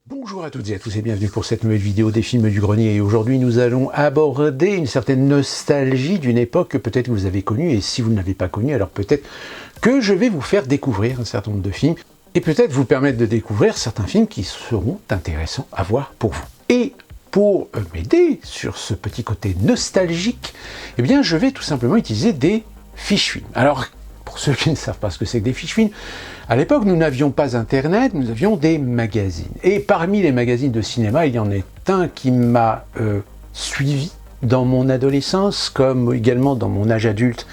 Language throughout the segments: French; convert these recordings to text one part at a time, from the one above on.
Bonjour à toutes et à tous et bienvenue pour cette nouvelle vidéo des films du grenier. Et aujourd'hui nous allons aborder une certaine nostalgie d'une époque que peut-être vous avez connue, et si vous ne l'avez pas connue, alors peut-être que je vais vous faire découvrir un certain nombre de films et peut-être vous permettre de découvrir certains films qui seront intéressants à voir pour vous. Et pour m'aider sur ce petit côté nostalgique, eh bien je vais tout simplement utiliser des fiches films. Alors pour ceux qui ne savent pas ce que c'est que des fiches films, à l'époque, nous n'avions pas Internet, nous avions des magazines. Et parmi les magazines de cinéma, il y en a un qui m'a suivi dans mon adolescence, comme également dans mon âge adulte,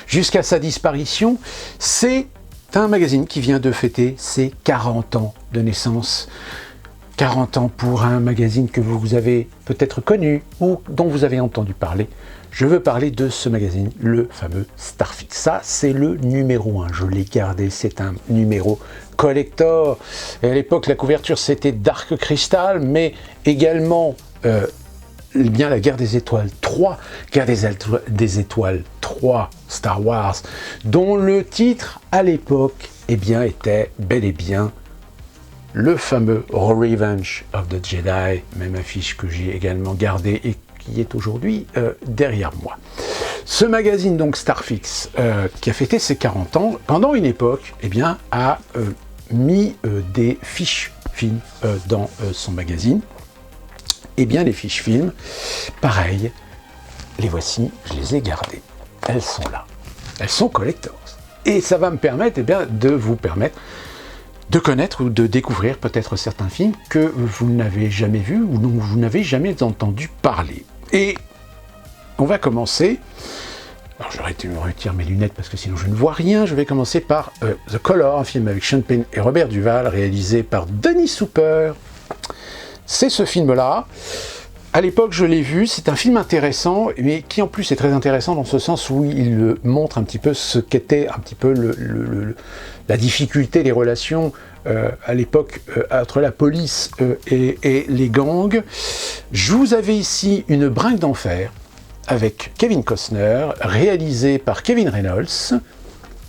jusqu'à sa disparition. C'est un magazine qui vient de fêter ses 40 ans de naissance. 40 ans pour un magazine que vous avez peut-être connu ou dont vous avez entendu parler. Je veux parler de ce magazine, le fameux Starfix. Ça, c'est le numéro 1. Je l'ai gardé, c'est un numéro collector. Et à l'époque, la couverture, c'était Dark Crystal, mais également bien la Guerre des Étoiles 3, Guerre des Étoiles 3, Star Wars, dont le titre, à l'époque, eh bien, était bel et bien le fameux Revenge of the Jedi, même affiche que j'ai également gardée et qui est aujourd'hui derrière moi. Ce magazine, donc Starfix, qui a fêté ses 40 ans, pendant une époque, eh bien, a mis des fiches films dans son magazine. Eh bien, les fiches films, pareil, les voici, je les ai gardées. Elles sont là. Elles sont collectors. Et ça va me permettre, eh bien, de vous permettre de connaître ou de découvrir peut-être certains films que vous n'avez jamais vus ou dont vous n'avez jamais entendu parler. Et on va commencer, alors j'aurais dû me retirer mes lunettes parce que sinon je ne vois rien, je vais commencer par The Color, un film avec Sean Penn et Robert Duvall, réalisé par Dennis Hopper. C'est ce film-là. À l'époque, je l'ai vu, c'est un film intéressant, mais qui en plus est très intéressant dans ce sens où il montre un petit peu ce qu'était un petit peu la difficulté des relations à l'époque entre la police et les gangs. Je vous avais ici une brinque d'enfer avec Kevin Costner, réalisé par Kevin Reynolds,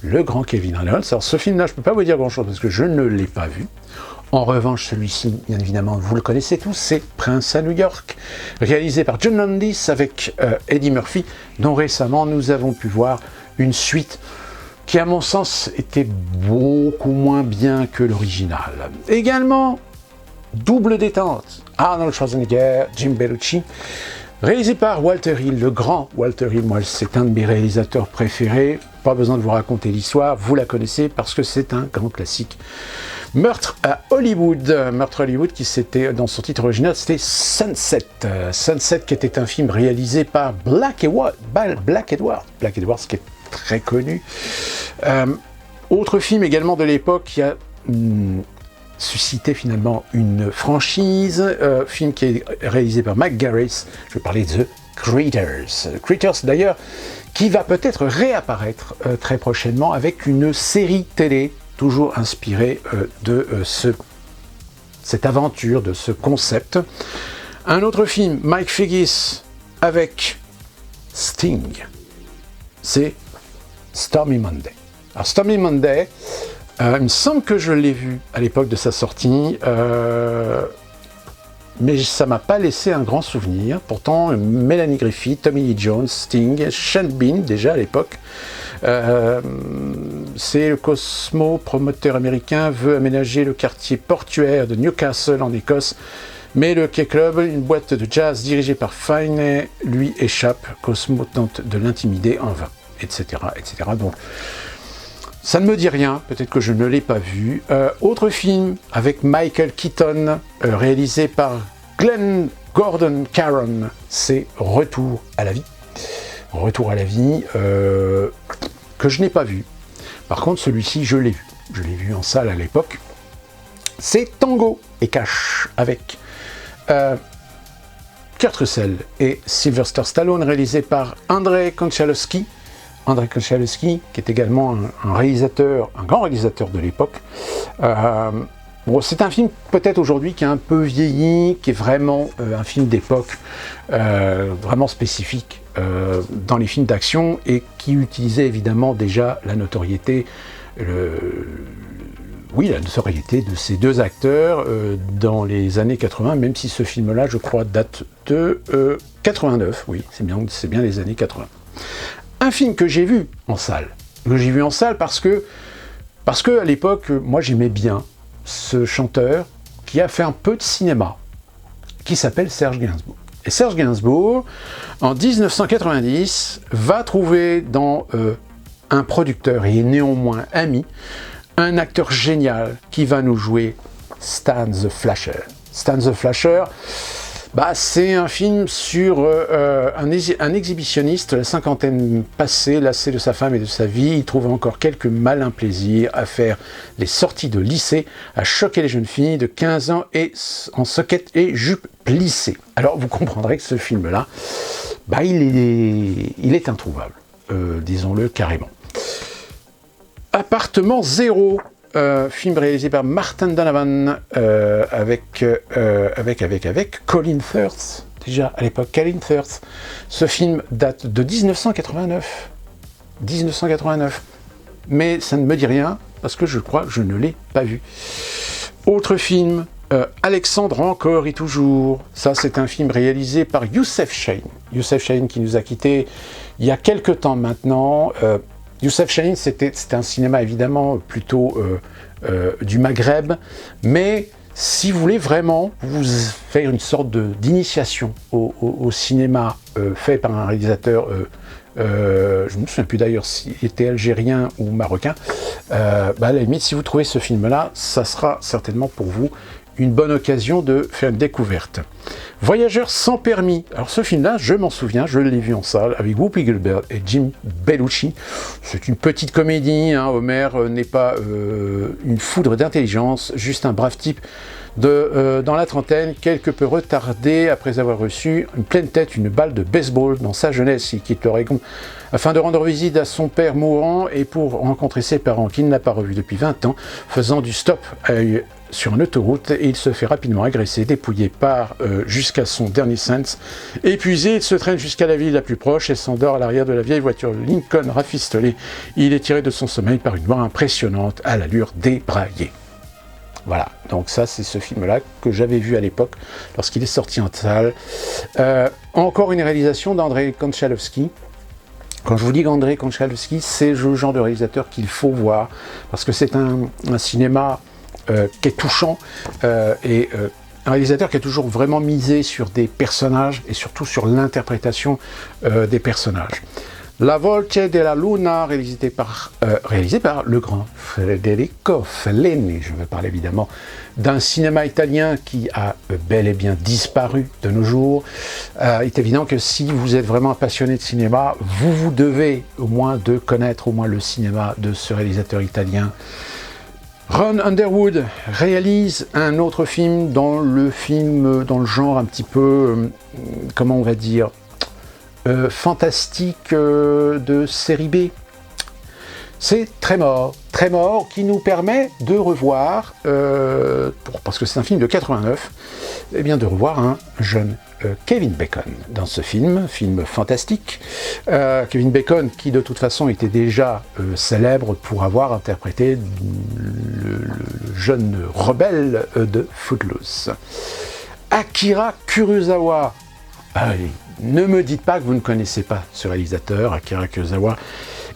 le grand Kevin Reynolds. Alors ce film-là, je ne peux pas vous dire grand-chose parce que je ne l'ai pas vu. En revanche, celui-ci, bien évidemment, vous le connaissez tous, c'est Prince à New York, réalisé par John Landis avec Eddie Murphy, dont récemment nous avons pu voir une suite qui, à mon sens, était beaucoup moins bien que l'original. Également, Double détente, Arnold Schwarzenegger, Jim Belushi, réalisé par Walter Hill, le grand Walter Hill. Moi, c'est un de mes réalisateurs préférés. Pas besoin de vous raconter l'histoire, vous la connaissez parce que c'est un grand classique. Meurtre à Hollywood. Meurtre à Hollywood qui c'était dans son titre original, c'était Sunset. Sunset qui était un film réalisé par Black Edwards qui est très connu. Autre film également de l'époque qui a suscité finalement une franchise, film qui est réalisé par Mike Garris. Je vais parler de The Critters. Critters d'ailleurs qui va peut-être réapparaître très prochainement avec une série télé toujours inspirée de cette aventure, de ce concept. Un autre film, Mike Figgis avec Sting, c'est Stormy Monday. Alors Stormy Monday, il me semble que je l'ai vu à l'époque de sa sortie, mais ça m'a pas laissé un grand souvenir. Pourtant, Melanie Griffith, Tommy Lee Jones, Sting, Sean Bean, déjà à l'époque. C'est le Cosmo, promoteur américain, veut aménager le quartier portuaire de Newcastle en Écosse, mais le Key Club, une boîte de jazz dirigée par Finney, lui échappe. Cosmo tente de l'intimider en vain, etc., etc. Donc, ça ne me dit rien, peut-être que je ne l'ai pas vu. Autre film avec Michael Keaton, réalisé par Glenn Gordon Caron, c'est Retour à la vie. Retour à la vie, que je n'ai pas vu. Par contre, celui-ci, je l'ai vu. Je l'ai vu en salle à l'époque. C'est Tango et Cash, avec Kurt Russell et Sylvester Stallone, réalisé par Andrzej Konchalovsky. Andrzej Konchalovsky, qui est également un réalisateur, un grand réalisateur de l'époque. Bon, c'est un film peut-être aujourd'hui qui est un peu vieilli, qui est vraiment un film d'époque, vraiment spécifique dans les films d'action et qui utilisait évidemment déjà la notoriété, la notoriété de ces deux acteurs dans les années 80, même si ce film-là, je crois, date de 89, oui, c'est bien les années 80. Un film que j'ai vu en salle, parce que à l'époque, moi j'aimais bien ce chanteur qui a fait un peu de cinéma, qui s'appelle Serge Gainsbourg. Et Serge Gainsbourg, en 1990, va trouver dans un producteur et néanmoins ami, un acteur génial qui va nous jouer Stan the Flasher. Stan the Flasher, c'est un film sur un exhibitionniste, la cinquantaine passée, lassé de sa femme et de sa vie. Il trouve encore quelques malins plaisirs à faire les sorties de lycée, à choquer les jeunes filles de 15 ans et en soquette et jupe plissée. Alors vous comprendrez que ce film-là, il est introuvable, disons-le carrément. Appartement Zéro, film réalisé par Martin Donovan avec Colin Firth, déjà à l'époque, Colin Firth. Ce film date de 1989. 1989. Mais ça ne me dit rien, parce que je crois que je ne l'ai pas vu. Autre film, Alexandre encore et toujours. Ça, c'est un film réalisé par Youssef Chahine. Youssef Chahine qui nous a quittés il y a quelques temps maintenant. Youssef Chahine, c'était un cinéma évidemment plutôt du Maghreb, mais si vous voulez vraiment vous faire une sorte d'initiation au cinéma fait par un réalisateur, je ne me souviens plus d'ailleurs s'il était algérien ou marocain, à la limite, si vous trouvez ce film-là, ça sera certainement pour vous une bonne occasion de faire une découverte. Voyageurs sans permis. Alors ce film-là, je m'en souviens, je l'ai vu en salle avec Whoopi Goldberg et Jim Belushi. C'est une petite comédie, Homer n'est pas une foudre d'intelligence, juste un brave type dans la trentaine, quelque peu retardé après avoir reçu une pleine tête une balle de baseball dans sa jeunesse. Il quitte l'Oregon afin de rendre visite à son père mourant et pour rencontrer ses parents qu'il n'a pas revus depuis 20 ans, faisant du stop sur une autoroute, et il se fait rapidement agresser, dépouillé jusqu'à son dernier sens. Épuisé, il se traîne jusqu'à la ville la plus proche et s'endort à l'arrière de la vieille voiture Lincoln rafistolée. Il est tiré de son sommeil par une mort impressionnante à l'allure débraillée. Voilà, donc ça c'est ce film-là que j'avais vu à l'époque lorsqu'il est sorti en salle. Encore une réalisation d'Andrzej Konchalovsky. Quand je vous dis qu'Andrzej Konchalovsky, c'est le genre de réalisateur qu'il faut voir, parce que c'est un cinéma qui est touchant et un réalisateur qui a toujours vraiment misé sur des personnages et surtout sur l'interprétation des personnages. La Voce della Luna, réalisé par le grand Federico Fellini. Je veux parler évidemment d'un cinéma italien qui a bel et bien disparu de nos jours. Il est évident que si vous êtes vraiment un passionné de cinéma, vous devez au moins connaître le cinéma de ce réalisateur italien. Ron Underwood réalise un autre film dans le genre un petit peu, comment on va dire, fantastique de série B. C'est Très mort, qui nous permet de revoir, parce que c'est un film de 89, de revoir un jeune Kevin Bacon dans ce film fantastique. Kevin Bacon qui de toute façon était déjà célèbre pour avoir interprété le jeune rebelle de Footloose. Akira Kurosawa. Ne me dites pas que vous ne connaissez pas ce réalisateur, Akira Kurosawa.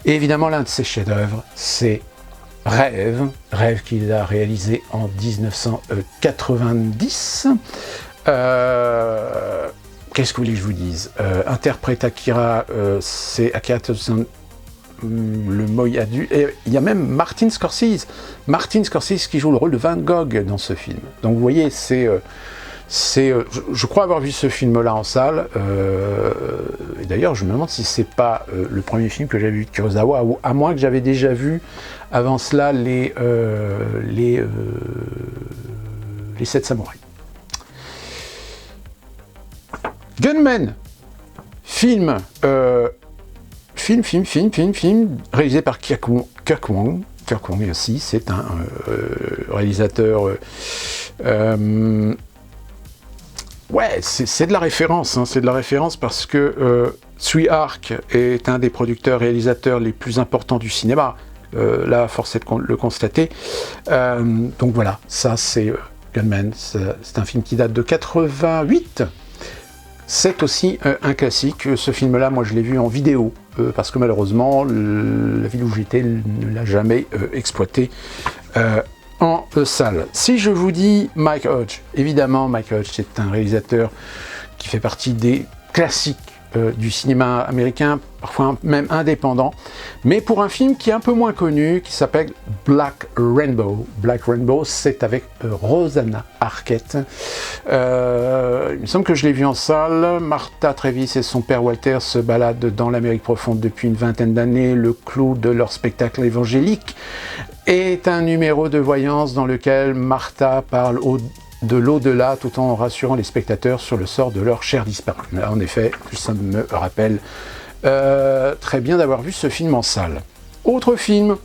Et évidemment, l'un de ses chefs-d'œuvre, c'est Rêve qu'il a réalisé en 1990. Qu'est-ce que vous voulez que je vous dise? Interprète Akira, c'est Akira Kurosawa, le Moyadu, et il y a même Martin Scorsese qui joue le rôle de Van Gogh dans ce film. Donc vous voyez, je crois avoir vu ce film-là en salle, et d'ailleurs je me demande si c'est pas le premier film que j'avais vu de Kurosawa, ou à moins que j'avais déjà vu avant cela les 7 samouraïs. Gunman, film réalisé par Kirk Wong. Kirk Wong aussi, c'est un réalisateur... ouais, c'est de la référence, hein, c'est de la référence parce que Tsui-Hark est un des producteurs-réalisateurs les plus importants du cinéma. Là, force est de le constater. Donc voilà, ça c'est Gunman, c'est un film qui date de 88. C'est aussi un classique. Ce film-là, moi je l'ai vu en vidéo, parce que malheureusement, la ville où j'étais ne l'a jamais exploité en salle. Si je vous dis Mike Hodge, évidemment Mike Hodge c'est un réalisateur qui fait partie des classiques du cinéma américain, parfois même indépendant, mais pour un film qui est un peu moins connu, qui s'appelle Black Rainbow. Black Rainbow, c'est avec Rosanna Arquette. Il me semble que je l'ai vu en salle. Martha Travis et son père Walter se baladent dans l'Amérique profonde depuis une vingtaine d'années. Le clou de leur spectacle évangélique est un numéro de voyance dans lequel Martha parle de l'au-delà tout en rassurant les spectateurs sur le sort de leur cher disparu. Là, en effet, ça me rappelle très bien d'avoir vu ce film en salle. Autre film,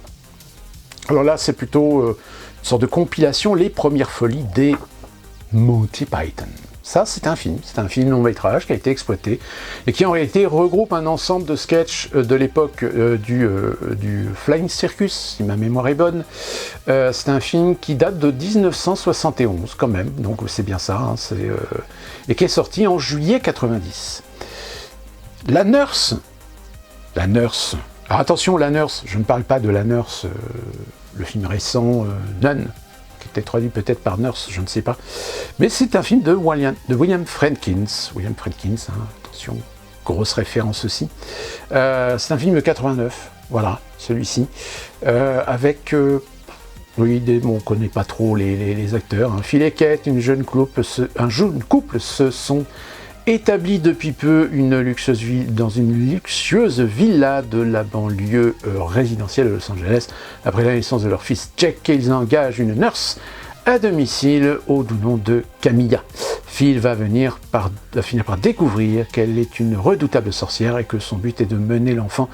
alors là c'est plutôt une sorte de compilation, Les Premières Folies des Monty Python. Ça c'est un film long métrage qui a été exploité et qui en réalité regroupe un ensemble de sketchs de l'époque du Flying Circus, si ma mémoire est bonne. C'est un film qui date de 1971 quand même, donc c'est bien ça, hein, et qui est sorti en juillet 90. La Nurse, alors attention, La Nurse, je ne parle pas de La Nurse, le film récent Nun, qui était traduit peut-être par Nurse, je ne sais pas. Mais c'est un film de William Friedkin. William Friedkin, hein, attention, grosse référence aussi. C'est un film de 89, voilà, celui-ci, avec... oui, on ne connaît pas trop les acteurs. Hein. Phil et Kate, un jeune couple se sont établis depuis peu dans une luxueuse villa de la banlieue résidentielle de Los Angeles. Après la naissance de leur fils Jack, ils engagent une nurse à domicile au doux nom de Camilla. Phil va finir par découvrir qu'elle est une redoutable sorcière et que son but est de mener l'enfant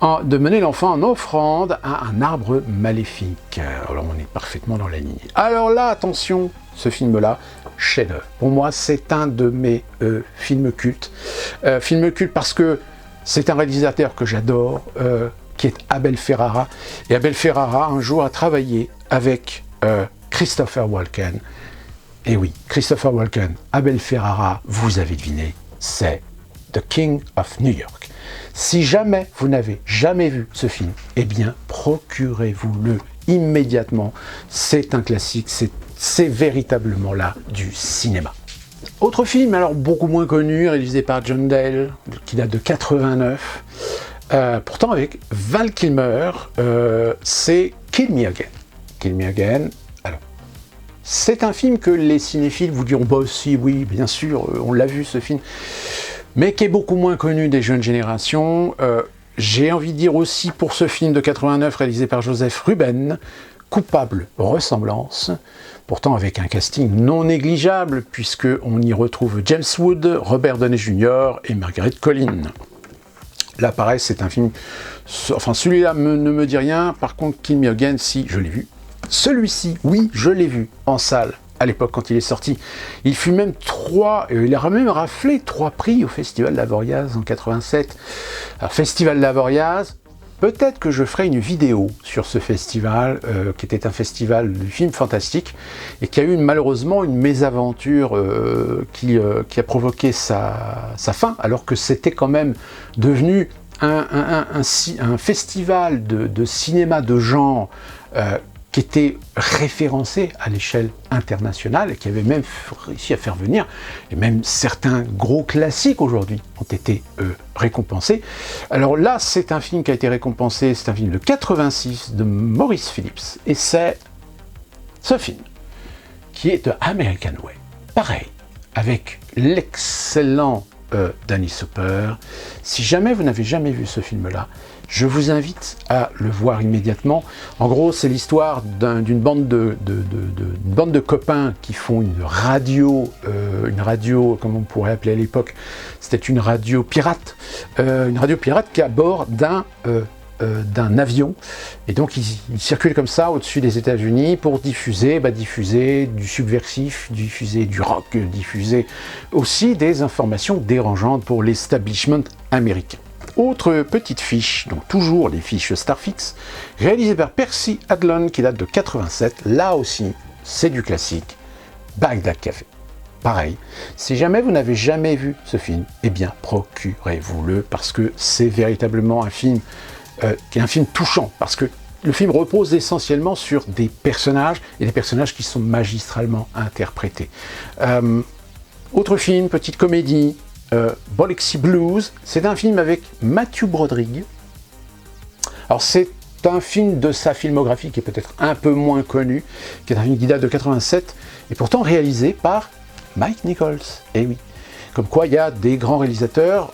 en offrande à un arbre maléfique. Alors on est parfaitement dans la ligne. Alors là, attention, ce film-là, chef-d'œuvre. Pour moi, c'est un de mes films cultes. Film culte parce que c'est un réalisateur que j'adore, qui est Abel Ferrara. Et Abel Ferrara, un jour, a travaillé avec Christopher Walken. Et oui, Christopher Walken, Abel Ferrara, vous avez deviné, c'est The King of New York. Si jamais vous n'avez jamais vu ce film, eh bien, procurez-vous-le immédiatement. C'est un classique, c'est véritablement là du cinéma. Autre film, alors beaucoup moins connu, réalisé par John Dale, qui date de 89, pourtant avec Val Kilmer, c'est Kill Me Again. Kill Me Again, alors, c'est un film que les cinéphiles vous diront, bah si, oui, bien sûr, on l'a vu ce film, mais qui est beaucoup moins connu des jeunes générations. J'ai envie de dire aussi pour ce film de 89 réalisé par Joseph Ruben, Coupable ressemblance, pourtant avec un casting non négligeable puisqu'on y retrouve James Wood, Robert Downey Jr. et Margaret Collin. Là pareil, c'est un film, enfin celui-là ne me dit rien, par contre Kill Me Again, si, je l'ai vu. Celui-ci, oui, je l'ai vu en salle à l'époque quand il est sorti. Il a même raflé 3 prix au Festival d'Avoriaz en 87. Alors Festival d'Avoriaz, peut-être que je ferai une vidéo sur ce festival, qui était un festival du film fantastique, et qui a eu malheureusement une mésaventure qui a provoqué sa fin, alors que c'était quand même devenu un festival de cinéma de genre qui était référencé à l'échelle internationale et qui avait même réussi à faire venir, et même certains gros classiques aujourd'hui ont été récompensés. Alors là, c'est un film qui a été récompensé, c'est un film de 86 de Maurice Phillips, et c'est ce film qui est de American Way. Pareil, avec l'excellent Danny Super. Si jamais vous n'avez jamais vu ce film-là, Je vous invite à le voir immédiatement. En gros, c'est l'histoire d'une bande de copains qui font une radio, comme on pourrait appeler à l'époque, c'était une radio pirate qui est à bord d'un avion. Et donc, ils circulent comme ça au-dessus des États-Unis pour diffuser du subversif, diffuser du rock, diffuser aussi des informations dérangeantes pour l'establishment américain. Autre petite fiche, donc toujours les fiches Starfix, réalisée par Percy Adlon, qui date de 87. Là aussi, c'est du classique. Bagdad Café. Pareil, si jamais vous n'avez jamais vu ce film, eh bien, procurez-vous-le, parce que c'est véritablement un film qui est un film touchant, parce que le film repose essentiellement sur des personnages, et des personnages qui sont magistralement interprétés. Autre film, petite comédie, Biloxi Blues, c'est un film avec Matthew Broderick. Alors c'est un film de sa filmographie qui est peut-être un peu moins connu, qui est un film qui date de 87, et pourtant réalisé par Mike Nichols. Et oui, comme quoi il y a des grands réalisateurs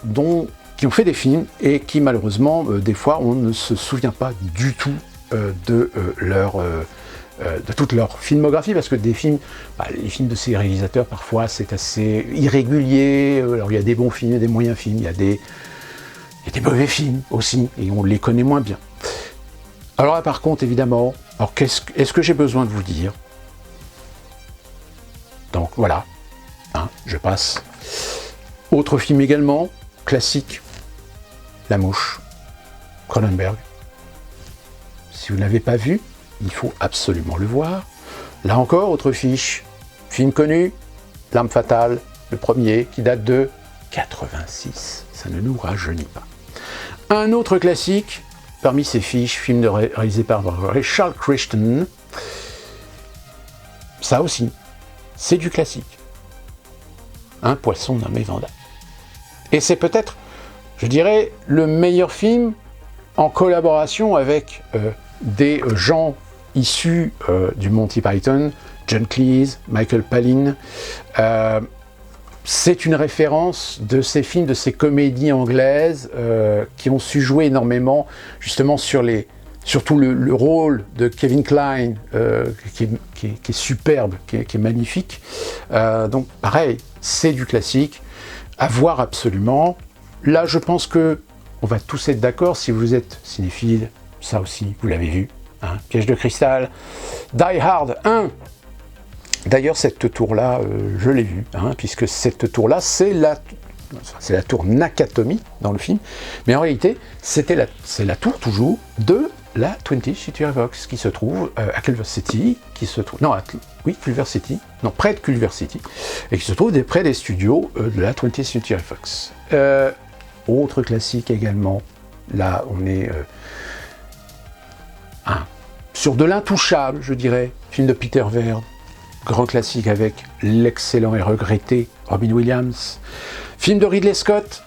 qui ont fait des films et qui malheureusement, des fois, on ne se souvient pas du tout de toute leur filmographie, parce que les films de ces réalisateurs, parfois, c'est assez irrégulier. Alors, il y a des bons films, il y a des moyens films, il y a des mauvais films aussi, et on les connaît moins bien. Alors là, par contre, évidemment, est-ce que j'ai besoin de vous dire? Donc, voilà, je passe. Autre film également, classique, La Mouche, Cronenberg. Si vous ne l'avez pas vu, il faut absolument le voir. Là encore, autre fiche. Film connu, L'Arme Fatale, le premier, qui date de 86. Ça ne nous rajeunit pas. Un autre classique, parmi ces fiches, film réalisé par Richard Christian. Ça aussi, c'est du classique. Un poisson nommé Vanda. Et c'est peut-être, je dirais, le meilleur film en collaboration avec des gens issus du Monty Python, John Cleese, Michael Palin. C'est une référence de ces films, de ces comédies anglaises qui ont su jouer énormément justement surtout le rôle de Kevin Kline, qui est superbe, qui est magnifique. Donc pareil, c'est du classique, à voir absolument. Là, je pense que on va tous être d'accord, si vous êtes cinéphile, ça aussi, vous l'avez vu. Piège de cristal, Die Hard 1. D'ailleurs, cette tour-là, je l'ai vue, puisque cette tour-là, c'est la tour Nakatomi dans le film, mais en réalité, c'est la tour toujours de la 20th Century Fox qui se trouve à Culver City, Culver City, près de Culver City, et qui se trouve près des studios de la 20th Century Fox. Autre classique également, là, on est sur de l'intouchable, je dirais, film de Peter Weir, grand classique avec l'excellent et regretté Robin Williams. Film de Ridley Scott,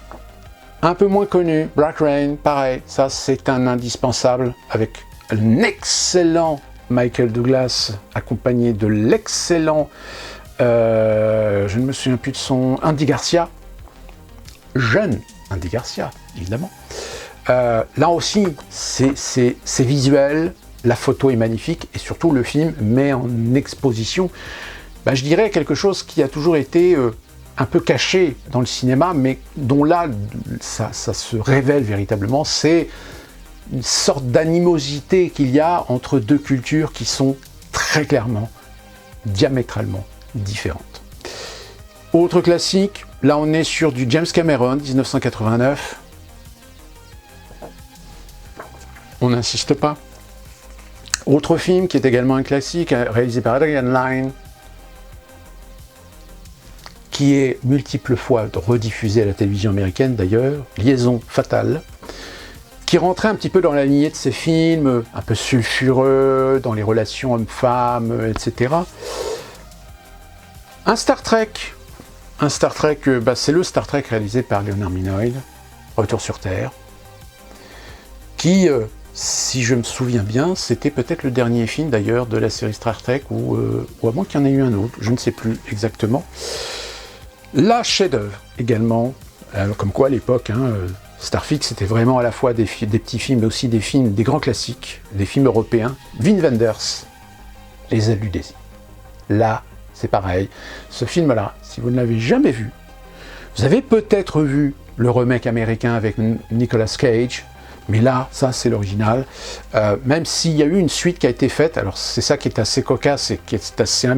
un peu moins connu, Black Rain, pareil, ça c'est un indispensable, avec un excellent Michael Douglas, accompagné de l'excellent, je ne me souviens plus de son, Andy Garcia, jeune Andy Garcia, évidemment. Là aussi, c'est visuel, la photo est magnifique, et surtout le film met en exposition, je dirais, quelque chose qui a toujours été un peu caché dans le cinéma, mais dont là, ça se révèle véritablement. C'est une sorte d'animosité qu'il y a entre deux cultures qui sont très clairement, diamétralement différentes. Autre classique, là on est sur du James Cameron, 1989. On n'insiste pas. Autre film qui est également un classique, réalisé par Adrian Lyne, qui est multiples fois rediffusé à la télévision américaine d'ailleurs, Liaison fatale, qui rentrait un petit peu dans la lignée de ces films, un peu sulfureux, dans les relations hommes-femmes, etc. Un Star Trek, c'est le Star Trek réalisé par Leonard Nimoy, Retour sur Terre, qui, si je me souviens bien, c'était peut-être le dernier film d'ailleurs de la série Star Trek, ou à moins qu'il y en ait eu un autre, je ne sais plus exactement. La chef-d'œuvre également, comme quoi à l'époque, Starfix, c'était vraiment à la fois des petits films, mais aussi des films, des grands classiques, des films européens. Wim Wenders, Les ailes du désir. Là, c'est pareil. Ce film-là, si vous ne l'avez jamais vu, vous avez peut-être vu le remake américain avec Nicolas Cage, mais là, ça c'est l'original. Même s'il y a eu une suite qui a été faite, alors c'est ça qui est assez cocasse et qui est assez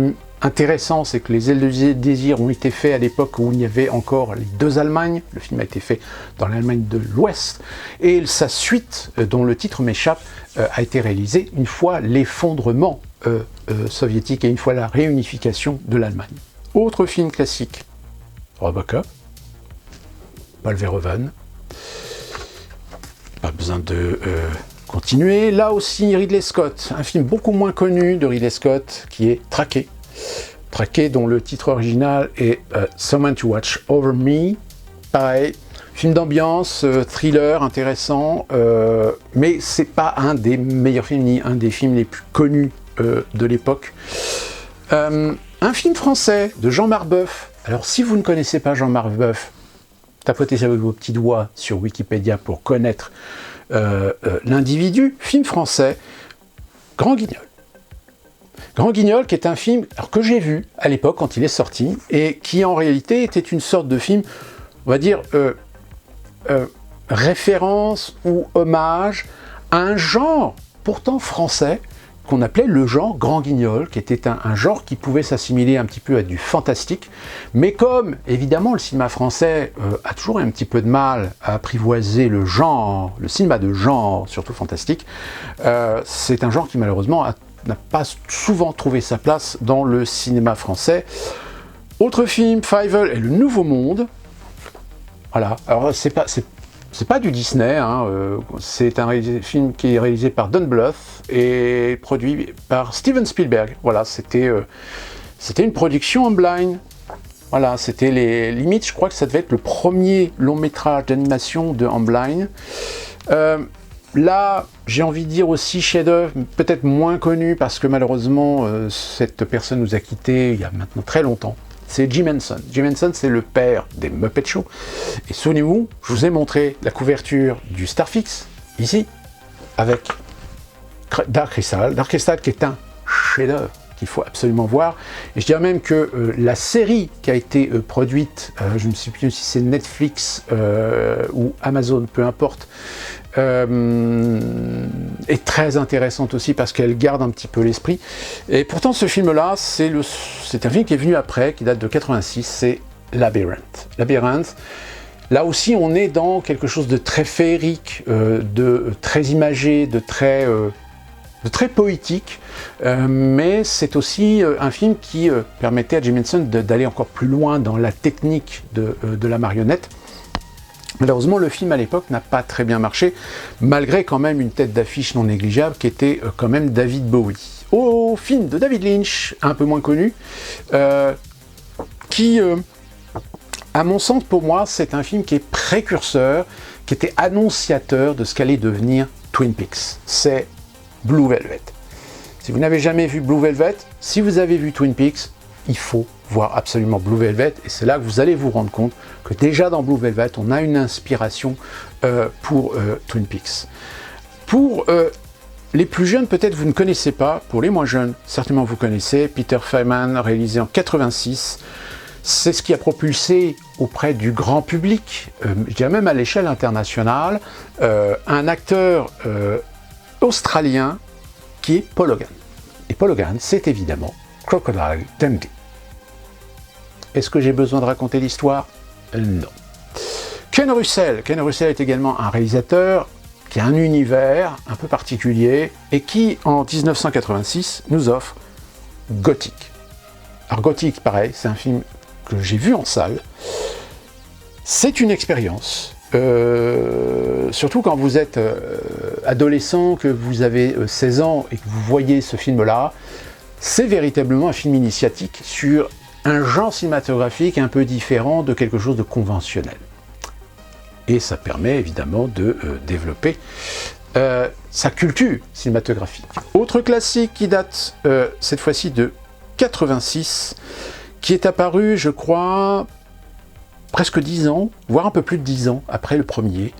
intéressant, c'est que Les ailes du désir ont été faits à l'époque où il y avait encore les deux Allemagnes. Le film a été fait dans l'Allemagne de l'Ouest, et sa suite, dont le titre m'échappe, a été réalisée une fois l'effondrement soviétique et une fois la réunification de l'Allemagne. Autre film classique, Robocop, Paul Verhoeven. Pas besoin de continuer. Là aussi, Ridley Scott, un film beaucoup moins connu de Ridley Scott, qui est Traqué. Traqué, dont le titre original est Someone to Watch Over Me. Pareil, film d'ambiance, thriller intéressant, mais c'est pas un des meilleurs films, ni un des films les plus connus de l'époque. Un film français de Jean Marbeuf. Alors, si vous ne connaissez pas Jean Marbeuf, tapotez avec vos petits doigts sur Wikipédia pour connaître l'individu. Film français, Grand Guignol. Grand Guignol, qui est un film que j'ai vu à l'époque quand il est sorti, et qui en réalité était une sorte de film, on va dire, référence ou hommage à un genre pourtant français, qu'on appelait le genre Grand Guignol, qui était un genre qui pouvait s'assimiler un petit peu à du fantastique, mais comme évidemment le cinéma français a toujours un petit peu de mal à apprivoiser le genre, le cinéma de genre, surtout fantastique, c'est un genre qui malheureusement n'a pas souvent trouvé sa place dans le cinéma français. Autre film, Fievel et le Nouveau Monde. Voilà, alors c'est pas du Disney, hein, c'est un film qui est réalisé par Don Bluth et produit par Steven Spielberg. Voilà, c'était une production en blind. Voilà, c'était les limites, je crois que ça devait être le premier long métrage d'animation de en blind. Là, j'ai envie de dire aussi chef-d'œuvre, peut-être moins connu parce que malheureusement cette personne nous a quittés il y a maintenant très longtemps. C'est Jim Henson. Jim Henson, c'est le père des Muppet Show. Et souvenez-vous, je vous ai montré la couverture du Starfix, ici, avec Dark Crystal. Dark Crystal qui est un chef-d'œuvre qu'il faut absolument voir. Et je dirais même que la série qui a été produite, je ne sais plus si c'est Netflix ou Amazon, peu importe, est très intéressante aussi parce qu'elle garde un petit peu l'esprit. Et pourtant ce film-là, c'est un film qui est venu après, qui date de 86, c'est Labyrinthe. Labyrinthe, là aussi on est dans quelque chose de très féerique, de très imagé, de très poétique, mais c'est aussi un film qui permettait à Jim Henson d'aller encore plus loin dans la technique de la marionnette. Malheureusement, le film à l'époque n'a pas très bien marché, malgré quand même une tête d'affiche non négligeable qui était quand même David Bowie. Au film de David Lynch, un peu moins connu, qui, à mon sens, pour moi, c'est un film qui est précurseur, qui était annonciateur de ce qu'allait devenir Twin Peaks. C'est Blue Velvet. Si vous n'avez jamais vu Blue Velvet, si vous avez vu Twin Peaks, il faut voir absolument Blue Velvet, et c'est là que vous allez vous rendre compte que déjà dans Blue Velvet, on a une inspiration pour Twin Peaks. Pour les plus jeunes, peut-être vous ne connaissez pas, pour les moins jeunes, certainement vous connaissez, Peter Feynman, réalisé en 86, c'est ce qui a propulsé auprès du grand public, je dirais même à l'échelle internationale, un acteur australien qui est Paul Hogan. Et Paul Hogan, c'est évidemment Crocodile Dundee. Est-ce que j'ai besoin de raconter l'histoire? Non. Ken Russell est également un réalisateur qui a un univers un peu particulier et qui, en 1986, nous offre Gothic. Alors Gothic, pareil, c'est un film que j'ai vu en salle. C'est une expérience, surtout quand vous êtes adolescent, que vous avez 16 ans et que vous voyez ce film-là. C'est véritablement un film initiatique sur un genre cinématographique un peu différent de quelque chose de conventionnel. Et ça permet évidemment de développer sa culture cinématographique. Autre classique qui date cette fois-ci de 86, qui est apparu, je crois, presque 10 ans, voire un peu plus de 10 ans après le premier.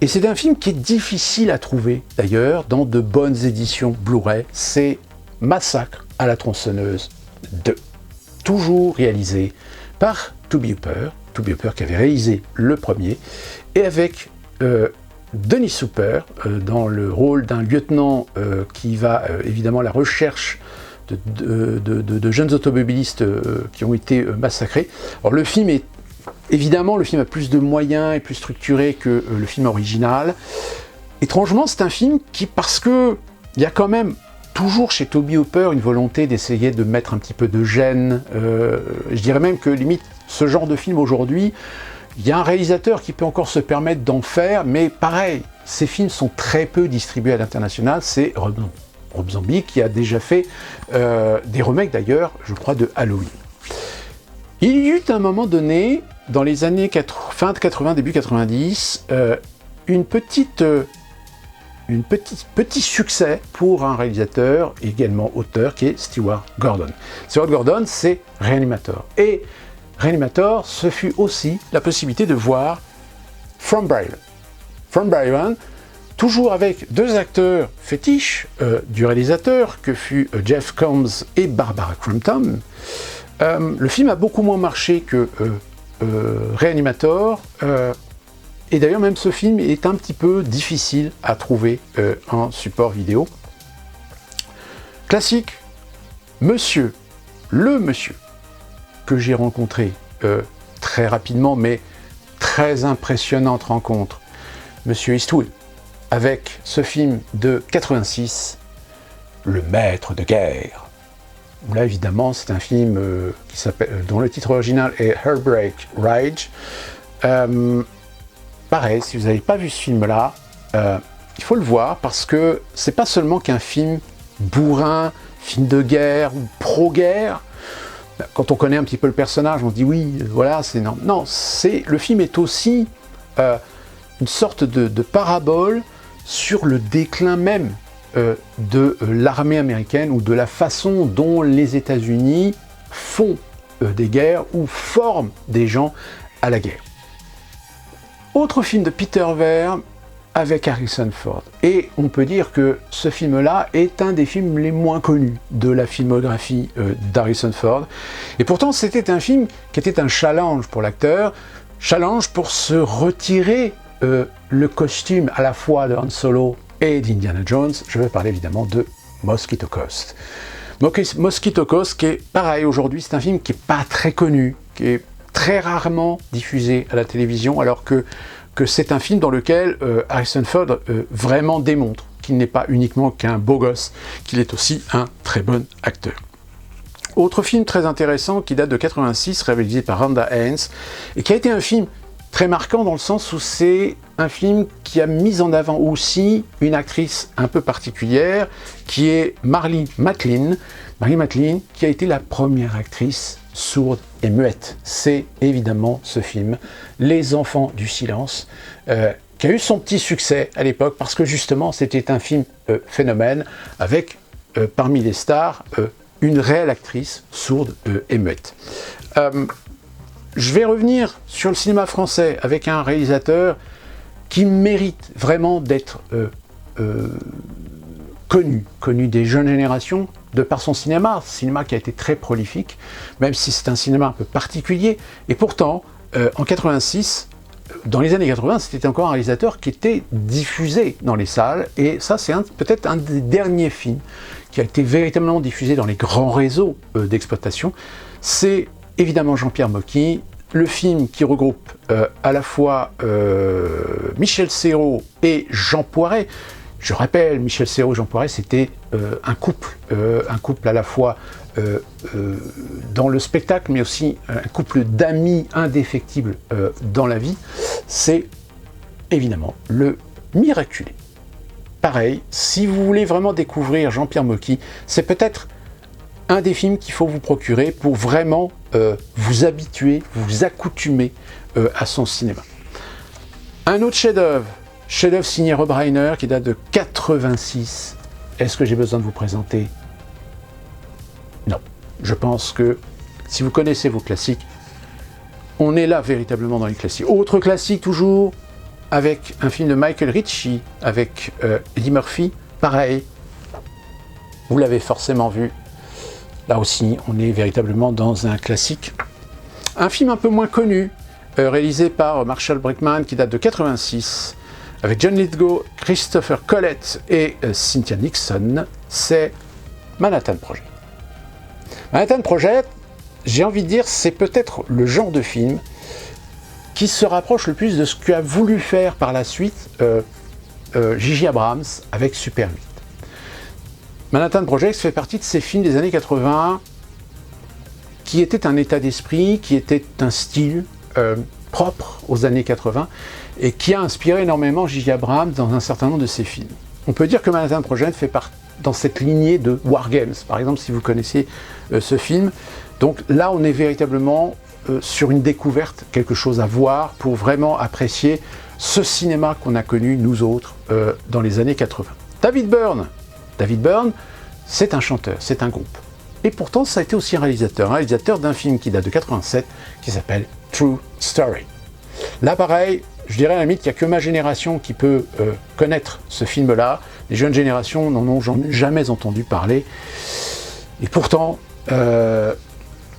Et c'est un film qui est difficile à trouver, d'ailleurs, dans de bonnes éditions Blu-ray. C'est Massacre à la tronçonneuse 2. Toujours réalisé par Toby Hooper qui avait réalisé le premier, et avec Dennis Hooper dans le rôle d'un lieutenant qui va évidemment à la recherche de jeunes automobilistes qui ont été massacrés. Alors le film est évidemment, le film a plus de moyens et plus structuré que le film original. Étrangement, c'est un film qui, parce que il y a quand même toujours chez Toby Hooper une volonté d'essayer de mettre un petit peu de gêne. Je dirais même que limite ce genre de film aujourd'hui, il y a un réalisateur qui peut encore se permettre d'en faire, mais pareil, ces films sont très peu distribués à l'international. C'est Rob Zombie qui a déjà fait des remakes d'ailleurs, je crois, de Halloween. Il y eut un moment donné, dans les années fin de 80, début 90, petit succès pour un réalisateur, également auteur, qui est Stewart Gordon. Stewart Gordon, c'est Reanimator. Et Reanimator, ce fut aussi la possibilité de voir From Bryant. From Bryant, toujours avec deux acteurs fétiches du réalisateur, que fut Jeff Combs et Barbara Crampton. Le film a beaucoup moins marché que Reanimator, et d'ailleurs même ce film est un petit peu difficile à trouver en support vidéo. Classique, le monsieur que j'ai rencontré très rapidement, mais très impressionnante rencontre, Monsieur Eastwood, avec ce film de 86, Le Maître de guerre. Là, évidemment, c'est un film dont le titre original est Heartbreak Ridge. Pareil, si vous n'avez pas vu ce film-là, il faut le voir parce que c'est pas seulement qu'un film bourrin, film de guerre ou pro-guerre. Quand on connaît un petit peu le personnage, on se dit oui, voilà, c'est non. Non, le film est aussi une sorte de parabole sur le déclin même de l'armée américaine ou de la façon dont les États-Unis font des guerres ou forment des gens à la guerre. Autre film de Peter Weir avec Harrison Ford. Et on peut dire que ce film-là est un des films les moins connus de la filmographie d'Harrison Ford. Et pourtant, c'était un film qui était un challenge pour l'acteur, challenge pour se retirer le costume à la fois de Han Solo et d'Indiana Jones. Je vais parler évidemment de Mosquito Coast. Mosquito Coast, qui est pareil aujourd'hui, c'est un film qui n'est pas très connu, qui est très rarement diffusé à la télévision, alors que c'est un film dans lequel Harrison Ford vraiment démontre qu'il n'est pas uniquement qu'un beau gosse, qu'il est aussi un très bon acteur. Autre film très intéressant qui date de 86, réalisé par Rhonda Haines, et qui a été un film très marquant dans le sens où c'est un film qui a mis en avant aussi une actrice un peu particulière, qui est Marlee Matlin. Marlee Matlin, qui a été la première actrice sourde et muette. C'est évidemment ce film, Les Enfants du Silence, qui a eu son petit succès à l'époque, parce que justement c'était un film phénomène, avec parmi les stars une réelle actrice sourde et muette. Je vais revenir sur le cinéma français avec un réalisateur qui mérite vraiment d'être connu des jeunes générations, de par son cinéma qui a été très prolifique, même si c'est un cinéma un peu particulier. Et pourtant, en 86, dans les années 80, c'était encore un réalisateur qui était diffusé dans les salles, et ça c'est peut-être un des derniers films qui a été véritablement diffusé dans les grands réseaux d'exploitation. C'est évidemment Jean-Pierre Mocky, le film qui regroupe à la fois Michel Serrault et Jean Poiret. Je rappelle, Michel Serrault et Jean Poiret, c'était un couple à la fois dans le spectacle, mais aussi un couple d'amis indéfectibles dans la vie. C'est évidemment le Miraculé. Pareil, si vous voulez vraiment découvrir Jean-Pierre Mocky, c'est peut-être un des films qu'il faut vous procurer pour vraiment vous habituer, vous accoutumer à son cinéma. Un autre chef-d'œuvre signé Rob Reiner qui date de 86. Est-ce que j'ai besoin de vous présenter? Non. Je pense que si vous connaissez vos classiques, on est là véritablement dans les classiques. Autre classique toujours, avec un film de Michael Ritchie, avec Eddie Murphy, pareil, vous l'avez forcément vu. Là aussi, on est véritablement dans un classique. Un film un peu moins connu, réalisé par Marshall Brickman, qui date de 86, avec John Lithgow, Christopher Collett et Cynthia Nixon, c'est Manhattan Project. Manhattan Project, j'ai envie de dire, c'est peut-être le genre de film qui se rapproche le plus de ce qu'a voulu faire par la suite J.J. Abrams avec Super 8. Manhattan Project fait partie de ces films des années 80 qui étaient un état d'esprit, qui était un style propre aux années 80 et qui a inspiré énormément J.J. Abrams dans un certain nombre de ses films. On peut dire que Manhattan Project fait partie dans cette lignée de War Games, par exemple, si vous connaissez ce film. Donc là, on est véritablement sur une découverte, quelque chose à voir pour vraiment apprécier ce cinéma qu'on a connu, nous autres, dans les années 80. David Byrne, c'est un chanteur, c'est un groupe. Et pourtant, ça a été aussi un réalisateur d'un film qui date de 87, qui s'appelle True Story. Là, pareil, je dirais à la limite qu'il n'y a que ma génération qui peut connaître ce film-là. Les jeunes générations n'en ont jamais entendu parler. Et pourtant,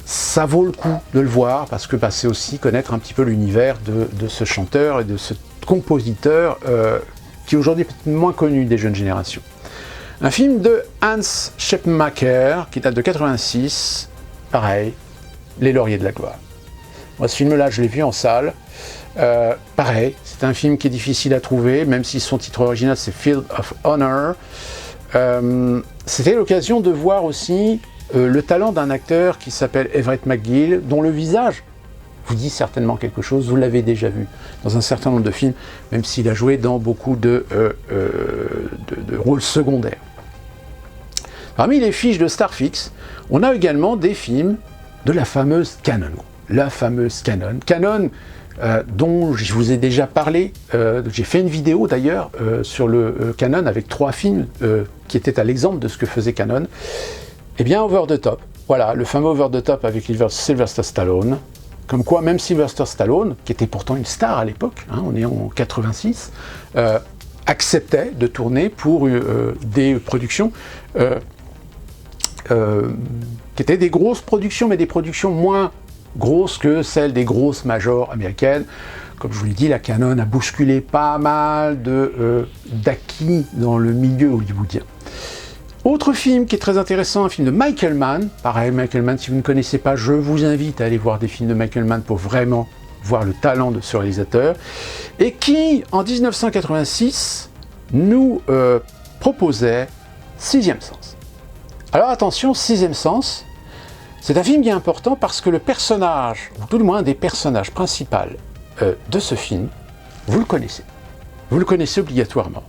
ça vaut le coup de le voir, parce que c'est aussi connaître un petit peu l'univers de ce chanteur et de ce compositeur qui aujourd'hui est peut-être moins connu des jeunes générations. Un film de Hans Schepmacher, qui date de 86, pareil, Les Lauriers de la Gloire. Moi, ce film-là, je l'ai vu en salle. Pareil, c'est un film qui est difficile à trouver, même si son titre original c'est Field of Honor. C'était l'occasion de voir aussi le talent d'un acteur qui s'appelle Everett McGill, dont le visage vous dit certainement quelque chose, vous l'avez déjà vu dans un certain nombre de films, même s'il a joué dans beaucoup de rôles secondaires. Parmi les fiches de Starfix, on a également des films de la fameuse Canon. La fameuse Canon. Canon, dont je vous ai déjà parlé, j'ai fait une vidéo d'ailleurs sur le Canon avec 3 films qui étaient à l'exemple de ce que faisait Canon. Eh bien, Over the Top, voilà, le fameux Over the Top avec Sylvester Stallone. Comme quoi, même Sylvester Stallone, qui était pourtant une star à l'époque, hein, on est en 86, acceptait de tourner pour des productions qui étaient des grosses productions, mais des productions moins grosses que celles des grosses majors américaines. Comme je vous l'ai dit, la Canon a bousculé pas mal d'acquis dans le milieu hollywoodien. Autre film qui est très intéressant, un film de Michael Mann. Pareil, Michael Mann, si vous ne connaissez pas, je vous invite à aller voir des films de Michael Mann pour vraiment voir le talent de ce réalisateur. Et qui, en 1986, nous proposait Sixième Sens. Alors attention, Sixième Sens, c'est un film qui est important parce que le personnage, ou tout du moins un des personnages principaux de ce film, vous le connaissez. Vous le connaissez obligatoirement.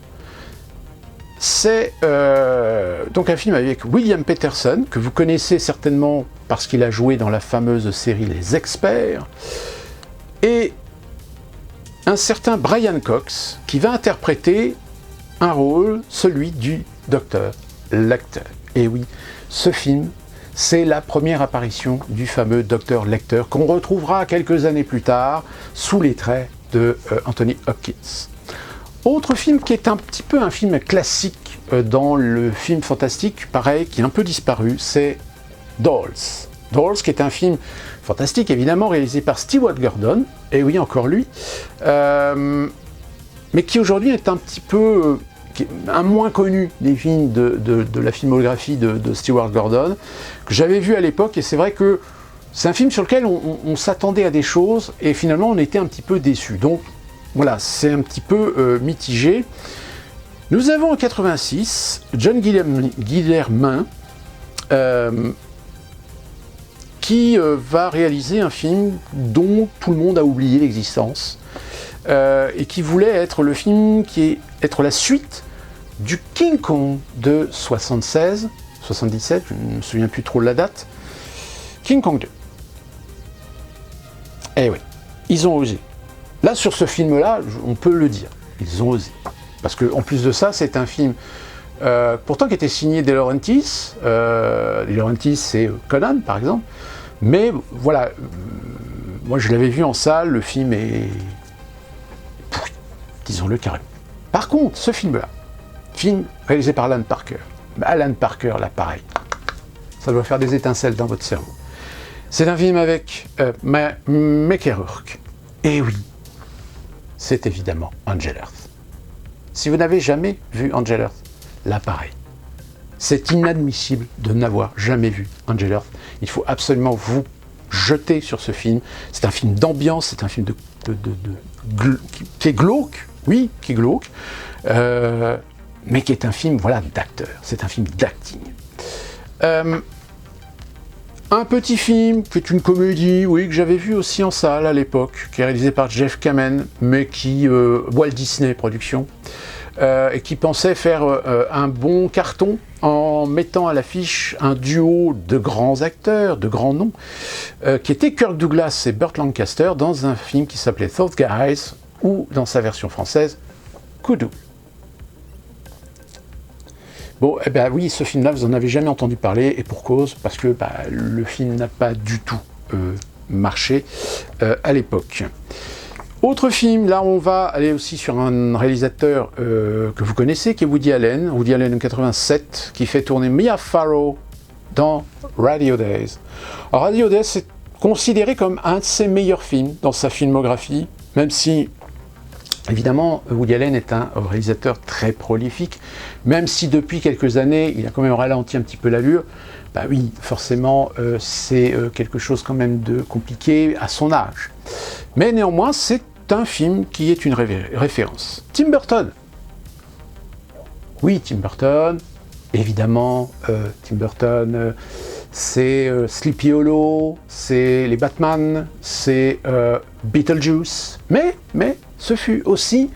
C'est donc un film avec William Peterson, que vous connaissez certainement parce qu'il a joué dans la fameuse série Les Experts, et un certain Brian Cox, qui va interpréter un rôle, celui du docteur Lecter. Et oui, ce film, c'est la première apparition du fameux docteur Lecter, qu'on retrouvera quelques années plus tard, sous les traits de Anthony Hopkins. Autre film qui est un petit peu un film classique dans le film fantastique, pareil, qui est un peu disparu, c'est Dolls. Dolls, qui est un film fantastique, évidemment, réalisé par Stewart Gordon, et oui, encore lui, mais qui aujourd'hui est un petit peu un moins connu des films de la filmographie de Stewart Gordon, que j'avais vu à l'époque, et c'est vrai que c'est un film sur lequel on s'attendait à des choses, et finalement on était un petit peu déçus. Donc, voilà, c'est un petit peu mitigé. Nous avons en 86 John Guillermin qui va réaliser un film dont tout le monde a oublié l'existence et qui voulait être le film être la suite du King Kong de 76, 77, je ne me souviens plus trop de la date, King Kong 2. Eh oui, ils ont osé. Là, sur ce film-là, on peut le dire, ils ont osé. Parce qu'en plus de ça, c'est un film, pourtant qui était signé De Laurentiis. De Laurentiis, c'est Conan, par exemple. Mais voilà, moi, je l'avais vu en salle, le film est pourri, disons-le carrément. Par contre, ce film-là, film réalisé par Alan Parker. Alan Parker, là, pareil. Ça doit faire des étincelles dans votre cerveau. C'est un film avec Mickey Rourke. Et oui, c'est évidemment Angel Earth. Si vous n'avez jamais vu Angel Earth, là, pareil. C'est inadmissible de n'avoir jamais vu Angel Earth. Il faut absolument vous jeter sur ce film. C'est un film d'ambiance, c'est un film qui est glauque, oui, qui est glauque, mais qui est un film, voilà, d'acteur. C'est un film d'acting. Un petit film qui est une comédie, oui, que j'avais vu aussi en salle à l'époque, qui est réalisé par Jeff Kamen, mais qui Walt Disney Productions, et qui pensait faire un bon carton en mettant à l'affiche un duo de grands acteurs, de grands noms, qui étaient Kirk Douglas et Burt Lancaster dans un film qui s'appelait Those Guys, ou dans sa version française, Kudu. Bon, eh bien oui, ce film-là, vous n'en avez jamais entendu parler, et pour cause, parce que le film n'a pas du tout marché à l'époque. Autre film, là on va aller aussi sur un réalisateur que vous connaissez, qui est Woody Allen en 1987, qui fait tourner Mia Farrow dans Radio Days. Alors Radio Days, c'est considéré comme un de ses meilleurs films dans sa filmographie, même si évidemment, Woody Allen est un réalisateur très prolifique, même si depuis quelques années, il a quand même ralenti un petit peu l'allure. Bah oui, forcément, c'est quelque chose quand même de compliqué à son âge. Mais néanmoins, c'est un film qui est une référence. Tim Burton. Oui, Tim Burton, évidemment, Tim Burton, c'est Sleepy Hollow, c'est les Batman, c'est Beetlejuice, mais ce fut aussi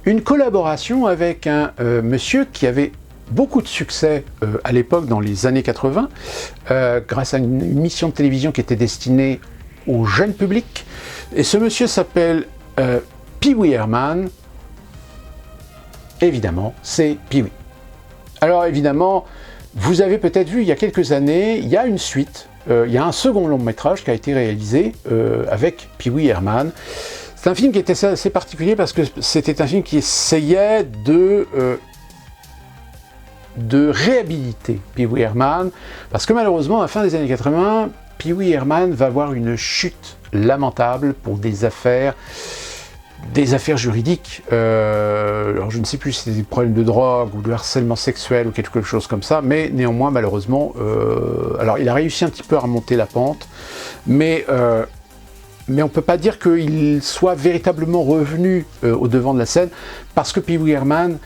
une collaboration avec un monsieur qui avait beaucoup de succès à l'époque, dans les années 80, grâce à une émission de télévision qui était destinée au jeune public. Et ce monsieur s'appelle Pee Wee Herman. Évidemment, c'est Pee Wee. Alors évidemment, vous avez peut-être vu il y a quelques années, il y a une suite, il y a un second long métrage qui a été réalisé avec Pee Wee Herman. C'est un film qui était assez particulier parce que c'était un film qui essayait de réhabiliter Pee Wee Herman, parce que malheureusement, à la fin des années 80, Pee Wee Herman va avoir une chute lamentable pour des affaires juridiques. Alors je ne sais plus si c'était des problèmes de drogue ou de harcèlement sexuel ou quelque chose comme ça, mais néanmoins, malheureusement, alors il a réussi un petit peu à remonter la pente, mais on ne peut pas dire qu'il soit véritablement revenu au devant de la scène, parce que Pee Wee Herman,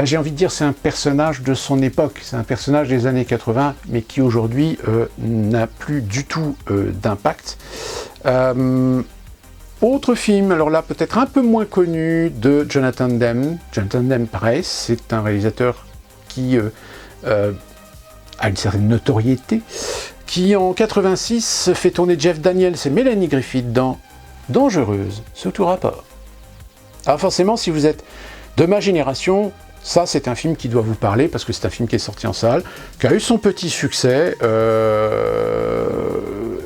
j'ai envie de dire, c'est un personnage de son époque, c'est un personnage des années 80, mais qui aujourd'hui n'a plus du tout d'impact. Autre film, alors là peut-être un peu moins connu, de Jonathan Demme. Jonathan Demme, pareil, c'est un réalisateur qui a une certaine notoriété, qui en 86 fait tourner Jeff Daniels et Mélanie Griffith dans Dangereuse, sous tout rapport. Alors forcément, si vous êtes de ma génération, ça c'est un film qui doit vous parler, parce que c'est un film qui est sorti en salle, qui a eu son petit succès,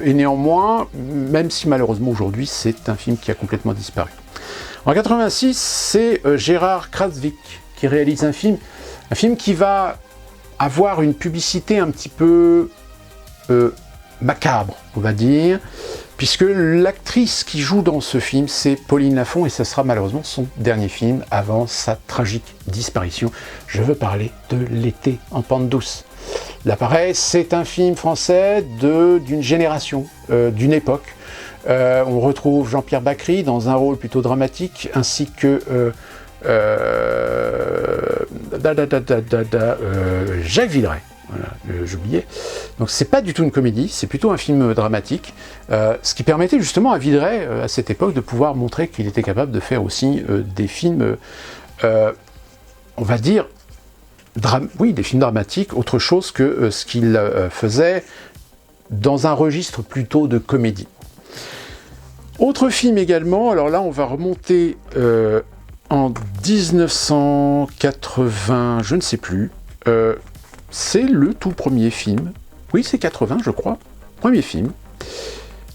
et néanmoins, même si malheureusement aujourd'hui, c'est un film qui a complètement disparu. En 86, c'est Gérard Kratzvik qui réalise un film qui va avoir une publicité un petit peu macabre, on va dire, puisque l'actrice qui joue dans ce film, c'est Pauline Lafont, et ce sera malheureusement son dernier film avant sa tragique disparition. Je veux parler de L'été en pente douce. Là pareil, c'est un film français d'une génération, d'une époque. On retrouve Jean-Pierre Bacry dans un rôle plutôt dramatique, ainsi que Jacques Villeray. Voilà, j'oubliais. Donc c'est pas du tout une comédie, c'est plutôt un film dramatique, ce qui permettait justement à Villeray, à cette époque, de pouvoir montrer qu'il était capable de faire aussi des films, on va dire, des films dramatiques, autre chose que ce qu'il faisait dans un registre plutôt de comédie. Autre film également, alors là on va remonter en 1980, je ne sais plus, c'est le tout premier film, oui c'est 80 je crois, premier film,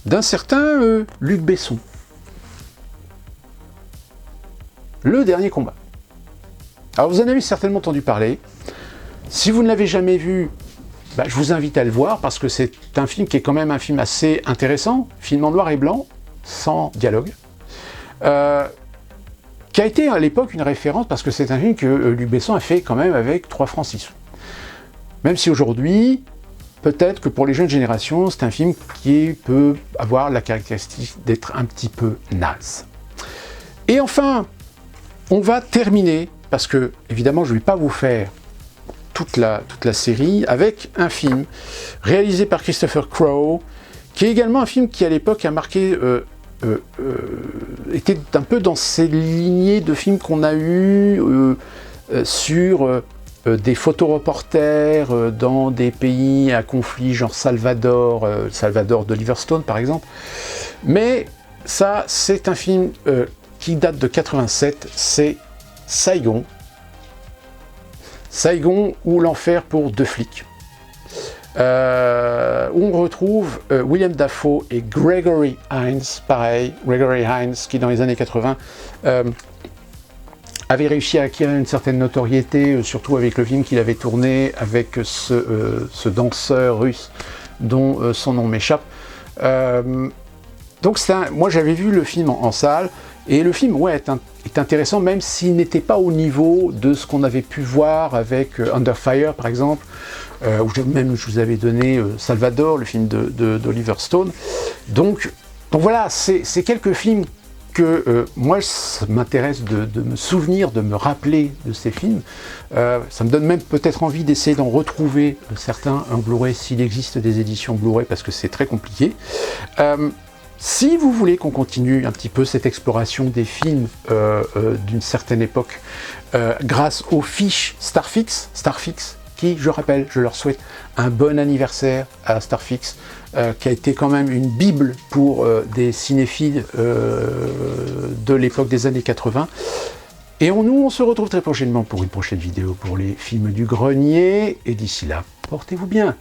d'un certain Luc Besson. Le dernier combat. Alors vous en avez certainement entendu parler. Si vous ne l'avez jamais vu, bah, je vous invite à le voir parce que c'est un film qui est quand même un film assez intéressant, film en noir et blanc, sans dialogue, qui a été à l'époque une référence parce que c'est un film que Luc Besson a fait quand même avec 3 francs 6. Même si aujourd'hui, peut-être que pour les jeunes générations, c'est un film qui peut avoir la caractéristique d'être un petit peu naze. Et enfin, on va terminer, parce que évidemment je ne vais pas vous faire toute la série, avec un film réalisé par Christopher Crowe, qui est également un film qui à l'époque a marqué, était un peu dans ces lignées de films qu'on a eu sur des photoreporters dans des pays à conflit, genre Salvador d'Oliver Stone par exemple. Mais ça, c'est un film qui date de 87, c'est Saigon. Saigon ou l'enfer pour 2 flics. Où on retrouve William Dafoe et Gregory Hines, pareil, Gregory Hines qui dans les années 80 avait réussi à acquérir une certaine notoriété, surtout avec le film qu'il avait tourné avec ce danseur russe dont son nom m'échappe. Donc moi j'avais vu le film en salle, et le film est intéressant même s'il n'était pas au niveau de ce qu'on avait pu voir avec Under Fire par exemple, où même je vous avais donné Salvador, le film d'Oliver Stone. Donc voilà, c'est quelques films que moi ça m'intéresse de me souvenir, de me rappeler de ces films. Ça me donne même peut-être envie d'essayer d'en retrouver certains en Blu-ray s'il existe des éditions Blu-ray parce que c'est très compliqué. Si vous voulez qu'on continue un petit peu cette exploration des films d'une certaine époque grâce aux fiches Starfix, qui, je rappelle, je leur souhaite un bon anniversaire à Starfix, qui a été quand même une bible pour des cinéphiles de l'époque des années 80. Et nous, on se retrouve très prochainement pour une prochaine vidéo pour les films du grenier. Et d'ici là, portez-vous bien.